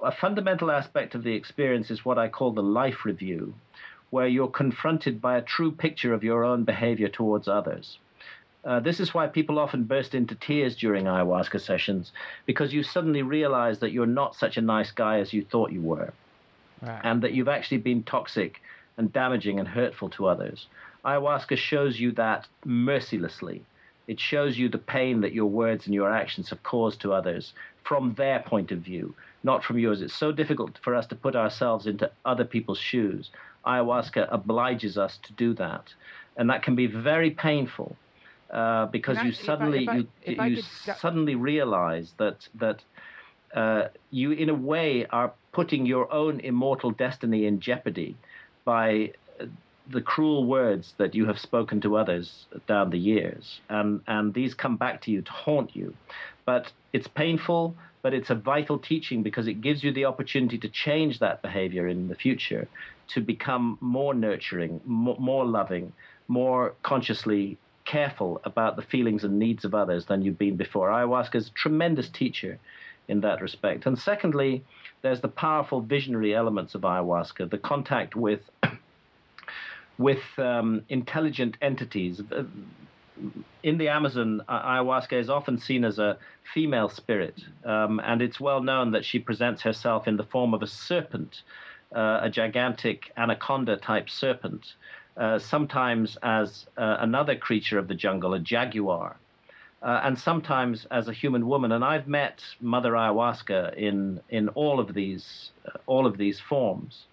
A fundamental aspect of the experience is what I call the life review, where you're confronted by a true picture of your own behavior towards others. This is why people often burst into tears during ayahuasca sessions, because you suddenly realize that you're not such a nice guy as you thought you were, Right. and that you've actually been toxic and damaging and hurtful to others. Ayahuasca shows you that mercilessly. It shows you the pain that your words and your actions have caused to others from their point of view, not from yours. It's so difficult for us to put ourselves into other people's shoes. Ayahuasca obliges us to do that, and that can be very painful. Because you suddenly realize that you, in a way, are putting your own immortal destiny in jeopardy by the cruel words that you have spoken to others down the years, and these come back to you to haunt you. But it's painful, but it's a vital teaching because it gives you the opportunity to change that behavior in the future, to become more nurturing, more loving, more consciously careful about the feelings and needs of others than you've been before. Ayahuasca is a tremendous teacher in that respect. And secondly, there's the powerful visionary elements of ayahuasca, the contact with intelligent entities. In the Amazon, ayahuasca is often seen as a female spirit, and it's well known that she presents herself in the form of a serpent, a gigantic anaconda-type serpent, sometimes as another creature of the jungle, a jaguar, and sometimes as a human woman. And I've met Mother Ayahuasca in all of these forms.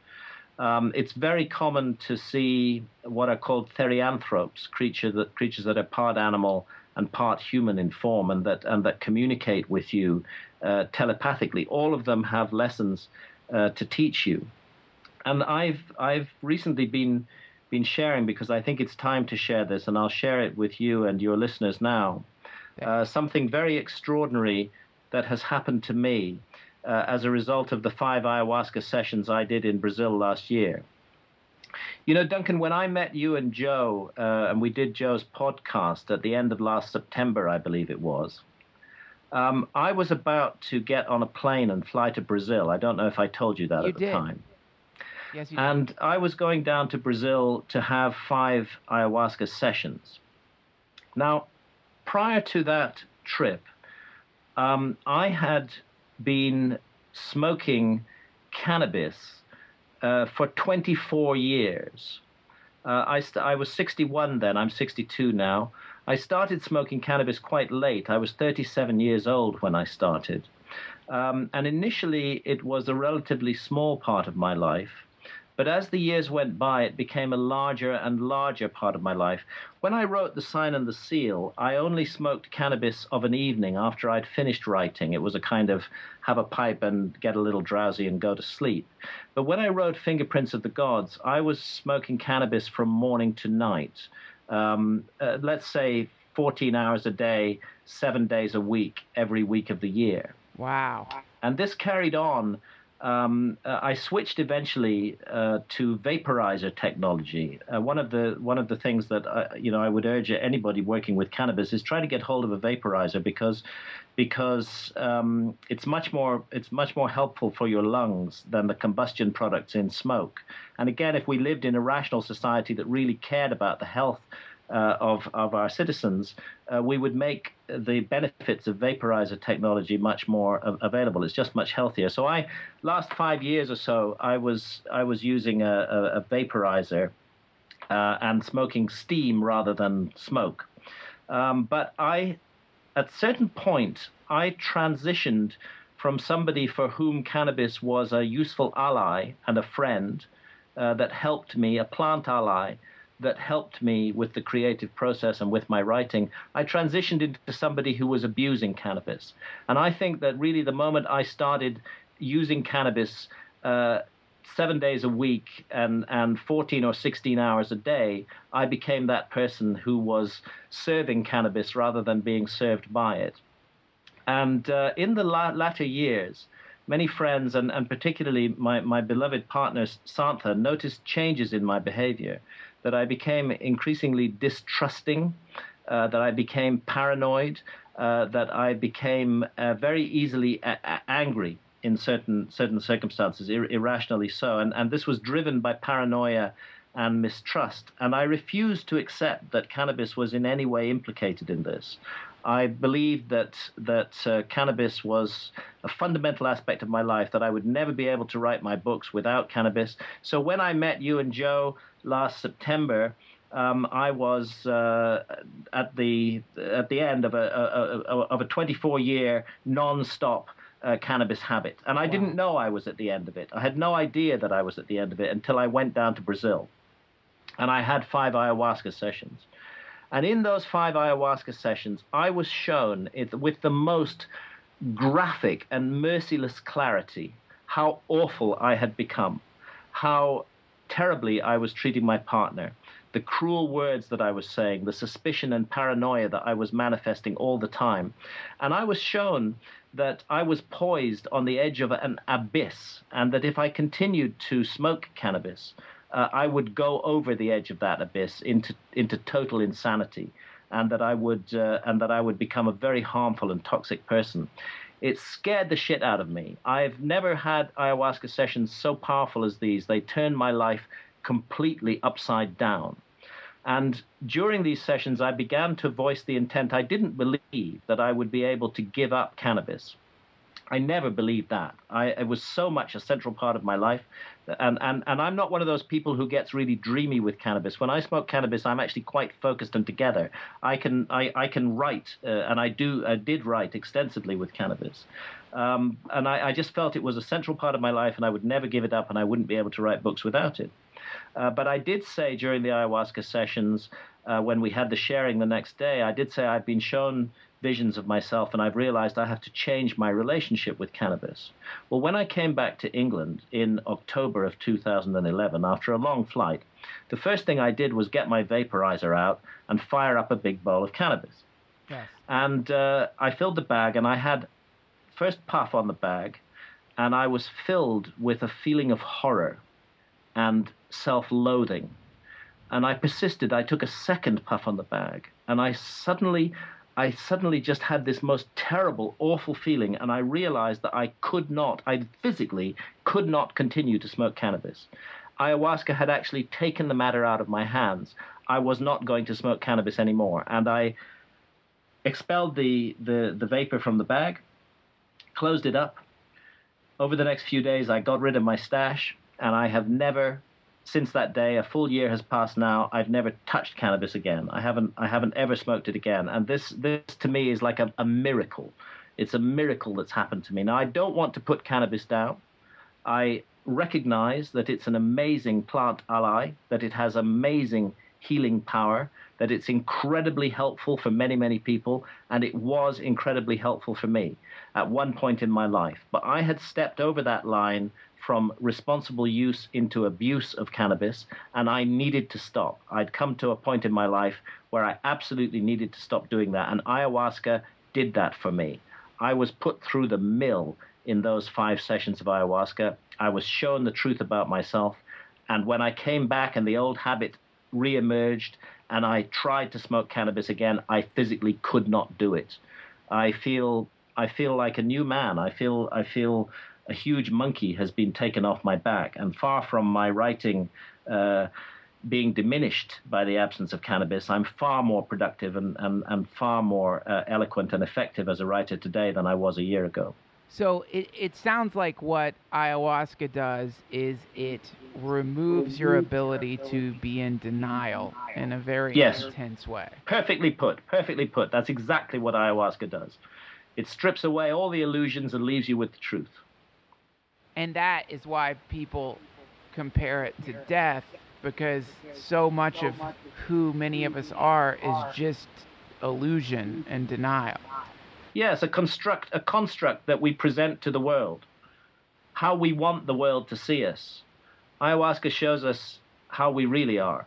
It's very common to see what are called therianthropes, creatures that are part animal and part human in form, and that communicate with you telepathically. All of them have lessons to teach you. And I've recently been sharing, because I think it's time to share this, and I'll share it with you and your listeners now. Something very extraordinary that has happened to me as a result of the 5 ayahuasca sessions I did in Brazil last year. You know, Duncan, when I met you and Joe, and we did Joe's podcast at the end of last September, I believe it was, I was about to get on a plane and fly to Brazil. I don't know if I told you that at the time. Yes, you and did. I was going down to Brazil to have 5 ayahuasca sessions. Now, prior to that trip, I had been smoking cannabis for 24 years. I was 61 then. I'm 62 now. I started smoking cannabis quite late. I was 37 years old when I started. And initially, it was a relatively small part of my life. But as the years went by, it became a larger and larger part of my life. When I wrote The Sign and the Seal, I only smoked cannabis of an evening after I'd finished writing. It was a kind of have a pipe and get a little drowsy and go to sleep. But when I wrote Fingerprints of the Gods, I was smoking cannabis from morning to night. Let's say 14 hours a day, 7 days a week, every week of the year. Wow. And this carried on. I switched eventually to vaporizer technology. One of the things that I would urge anybody working with cannabis is try to get hold of a vaporizer because it's much more helpful for your lungs than the combustion products in smoke. And again, if we lived in a rational society that really cared about the health of our citizens, we would make the benefits of vaporizer technology much more available. It's just much healthier. So last 5 years or so, I was using a vaporizer and smoking steam rather than smoke. But at a certain point, I transitioned from somebody for whom cannabis was a useful ally and a friend that helped me, a plant ally, that helped me with the creative process and with my writing. I transitioned into somebody who was abusing cannabis. And I think that really the moment I started using cannabis 7 days a week and 14 or 16 hours a day, I became that person who was serving cannabis rather than being served by it. And in the latter years, many friends, and particularly my beloved partner, Santha, noticed changes in my behavior, that I became increasingly distrusting, that I became paranoid, that I became very easily angry in certain circumstances, irrationally so. And this was driven by paranoia and mistrust. And I refused to accept that cannabis was in any way implicated in this. I believed that cannabis was a fundamental aspect of my life, that I would never be able to write my books without cannabis. So when I met you and Joe last September, I was at the end of a 24-year non-stop cannabis habit, and I didn't know I was at the end of it. I had no idea that I was at the end of it until I went down to Brazil, and I had 5 ayahuasca sessions. And in those 5 ayahuasca sessions, I was shown with the most graphic and merciless clarity how awful I had become, how terribly I was treating my partner, the cruel words that I was saying, the suspicion and paranoia that I was manifesting all the time. And I was shown that I was poised on the edge of an abyss, and that if I continued to smoke cannabis, I would go over the edge of that abyss into total insanity, and that I would become a very harmful and toxic person. It scared the shit out of me. I've never had ayahuasca sessions so powerful as these. They turned my life completely upside down. And during these sessions, I began to voice the intent. I didn't believe that I would be able to give up cannabis. I never believed that. It was so much a central part of my life. And I'm not one of those people who gets really dreamy with cannabis. When I smoke cannabis, I'm actually quite focused and together. I can write, and I did write extensively with cannabis. And I just felt it was a central part of my life, and I would never give it up, and I wouldn't be able to write books without it. But I did say during the ayahuasca sessions, when we had the sharing the next day, I did say I've been shown visions of myself, and I've realized I have to change my relationship with cannabis. Well, when I came back to England in October of 2011, after a long flight, the first thing I did was get my vaporizer out and fire up a big bowl of cannabis. Yes. And I filled the bag, and I had first puff on the bag, and I was filled with a feeling of horror and self-loathing. And I persisted. I took a second puff on the bag, and I suddenly just had this most terrible, awful feeling, and I realized that I physically could not continue to smoke cannabis. Ayahuasca had actually taken the matter out of my hands. I was not going to smoke cannabis anymore, and I expelled the vapor from the bag, closed it up. Over the next few days, I got rid of my stash, and I have never, since that day, a full year has passed now, I've never touched cannabis again. I haven't ever smoked it again. And this to me is like a miracle. It's a miracle that's happened to me. Now, I don't want to put cannabis down. I recognize that it's an amazing plant ally, that it has amazing healing power, that it's incredibly helpful for many, many people, and it was incredibly helpful for me at one point in my life. But I had stepped over that line from responsible use into abuse of cannabis, and I needed to stop. I'd come to a point in my life where I absolutely needed to stop doing that, and ayahuasca did that for me. I was put through the mill in those 5 sessions of ayahuasca. I was shown the truth about myself, and when I came back and the old habit reemerged and I tried to smoke cannabis again, I physically could not do it. I feel like a new man. I feel a huge monkey has been taken off my back, and far from my writing being diminished by the absence of cannabis, I'm far more productive and far more eloquent and effective as a writer today than I was a year ago. So it sounds like what ayahuasca does is it removes your ability to be in denial in a very intense way. Perfectly put. That's exactly what ayahuasca does. It strips away all the illusions and leaves you with the truth. And that is why people compare it to death, because so much of who many of us are is just illusion and denial. Yes, a construct that we present to the world, how we want the world to see us. Ayahuasca shows us how we really are.